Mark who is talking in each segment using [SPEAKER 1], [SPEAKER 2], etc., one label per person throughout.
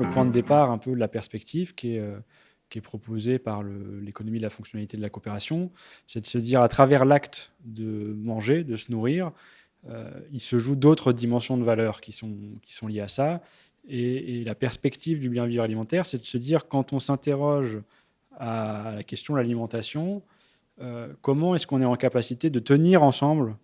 [SPEAKER 1] Le point de départ un peu de la perspective qui est proposée par l'économie de la fonctionnalité de la coopération, c'est de se dire à travers l'acte de manger, de se nourrir, il se joue d'autres dimensions de valeur qui sont liées à ça. Et la perspective du bien vivre alimentaire, c'est de se dire quand on s'interroge à la question de l'alimentation, comment est-ce qu'on est en capacité de tenir ensemble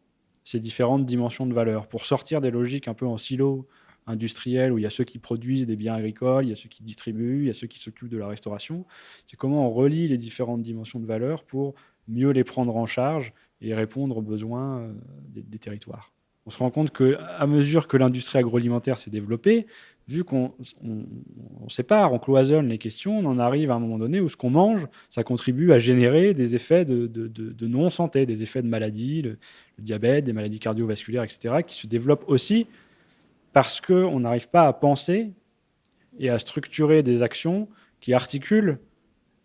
[SPEAKER 1] ces différentes dimensions de valeur pour sortir des logiques un peu en silo industriels où il y a ceux qui produisent des biens agricoles, il y a ceux qui distribuent, il y a ceux qui s'occupent de la restauration. C'est comment on relie les différentes dimensions de valeur pour mieux les prendre en charge et répondre aux besoins des territoires. On se rend compte qu'à mesure que l'industrie agroalimentaire s'est développée, vu qu'on sépare, on cloisonne les questions, on en arrive à un moment donné où ce qu'on mange, ça contribue à générer des effets de non-santé, des effets de maladies, le diabète, des maladies cardiovasculaires, etc., qui se développent aussi parce qu'on n'arrive pas à penser et à structurer des actions qui articulent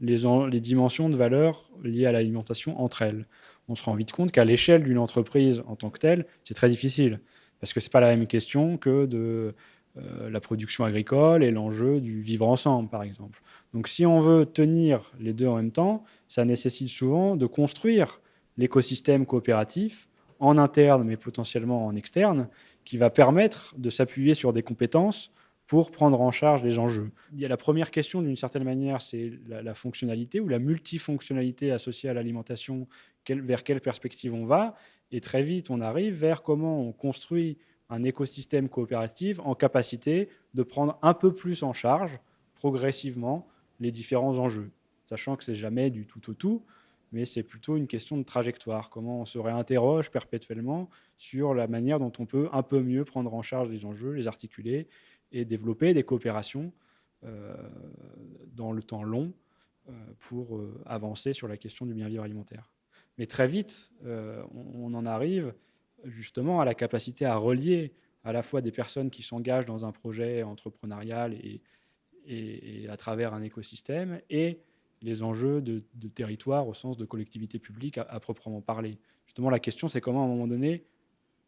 [SPEAKER 1] les dimensions de valeur liées à l'alimentation entre elles. On se rend vite compte qu'à l'échelle d'une entreprise en tant que telle, c'est très difficile, parce que ce n'est pas la même question que de la production agricole et l'enjeu du vivre ensemble, par exemple. Donc si on veut tenir les deux en même temps, ça nécessite souvent de construire l'écosystème coopératif en interne, mais potentiellement en externe, qui va permettre de s'appuyer sur des compétences pour prendre en charge les enjeux. Il y a la première question, d'une certaine manière, c'est la fonctionnalité ou la multifonctionnalité associée à l'alimentation, vers quelle perspective on va. Et très vite, on arrive vers comment on construit un écosystème coopératif en capacité de prendre un peu plus en charge, progressivement, les différents enjeux. Sachant que ce n'est jamais du tout au tout, mais c'est plutôt une question de trajectoire. Comment on se réinterroge perpétuellement sur la manière dont on peut un peu mieux prendre en charge les enjeux, les articuler et développer des coopérations euh, dans le temps long pour avancer sur la question du bien-vivre alimentaire. Mais très vite, on en arrive justement à la capacité à relier à la fois des personnes qui s'engagent dans un projet entrepreneurial et à travers un écosystème et les enjeux de territoire au sens de collectivité publique à proprement parler. Justement, la question, c'est comment à un moment donné,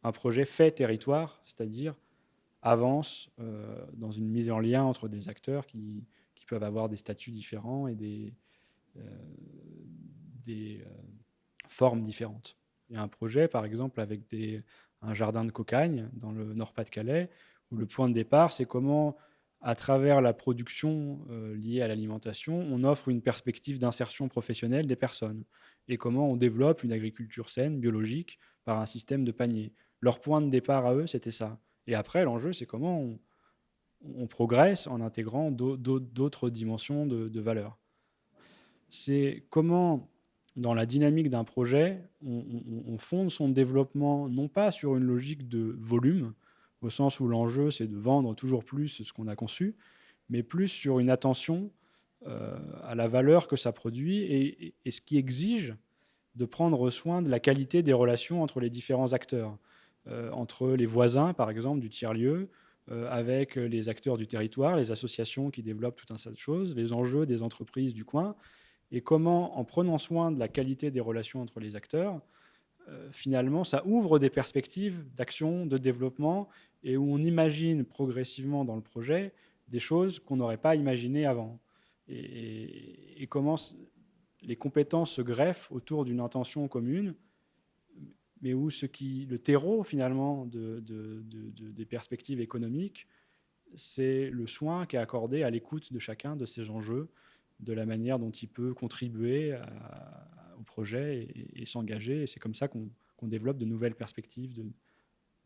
[SPEAKER 1] un projet fait territoire, c'est-à-dire avance dans une mise en lien entre des acteurs qui peuvent avoir des statuts différents et euh, des formes différentes. Il y a un projet, par exemple, avec un jardin de cocagne dans le Nord-Pas-de-Calais, où le point de départ, c'est comment, à travers la production liée à l'alimentation, on offre une perspective d'insertion professionnelle des personnes et comment on développe une agriculture saine, biologique, par un système de panier. Leur point de départ à eux, c'était ça. Et après, l'enjeu, c'est comment on progresse en intégrant d'autres dimensions de valeur. C'est comment, dans la dynamique d'un projet, on fonde son développement non pas sur une logique de volume, au sens où l'enjeu, c'est de vendre toujours plus ce qu'on a conçu, mais plus sur une attention à la valeur que ça produit et ce qui exige de prendre soin de la qualité des relations entre les différents acteurs, entre les voisins, par exemple, du tiers-lieu, avec les acteurs du territoire, les associations qui développent tout un tas de choses, les enjeux des entreprises du coin, et comment, en prenant soin de la qualité des relations entre les acteurs, finalement, ça ouvre des perspectives d'action, de développement, et où on imagine progressivement dans le projet des choses qu'on n'aurait pas imaginées avant. Et comment les compétences se greffent autour d'une intention commune, mais où le terreau finalement des perspectives économiques, c'est le soin qui est accordé à l'écoute de chacun de ces enjeux, de la manière dont il peut contribuer au projet et s'engager. Et c'est comme ça qu'on développe de nouvelles perspectives,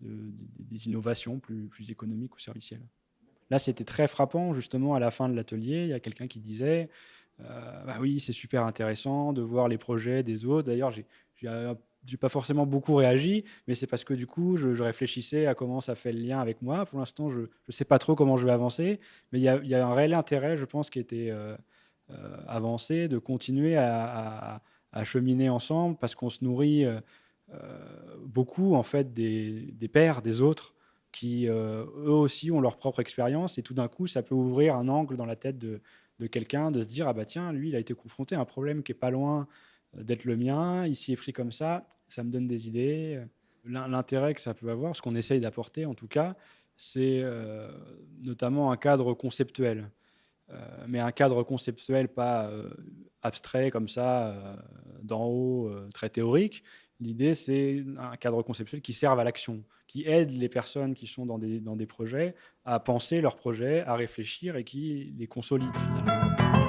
[SPEAKER 1] des innovations plus économiques ou servicielles. Là, c'était très frappant, justement, à la fin de l'atelier, il y a quelqu'un qui disait bah oui, c'est super intéressant de voir les projets des autres. D'ailleurs, j'ai pas forcément beaucoup réagi, mais c'est parce que du coup, je réfléchissais à comment ça fait le lien avec moi. Pour l'instant, je ne sais pas trop comment je vais avancer, mais il y a un réel intérêt, je pense, qui était avancé, de continuer à cheminer ensemble, parce qu'on se nourrit beaucoup, en fait, des pairs, des autres, qui eux aussi ont leur propre expérience, et tout d'un coup, ça peut ouvrir un angle dans la tête de quelqu'un, de se dire, ah bah tiens, lui, il a été confronté à un problème qui est pas loin d'être le mien, il s'y est pris comme ça me donne des idées. l'intérêt que ça peut avoir, ce qu'on essaye d'apporter en tout cas, c'est notamment un cadre conceptuel. Mais un cadre conceptuel pas abstrait comme ça, d'en haut, très théorique. L'idée, c'est un cadre conceptuel qui serve à l'action, qui aide les personnes qui sont dans des projets à penser leurs projets, à réfléchir et qui les consolide finalement.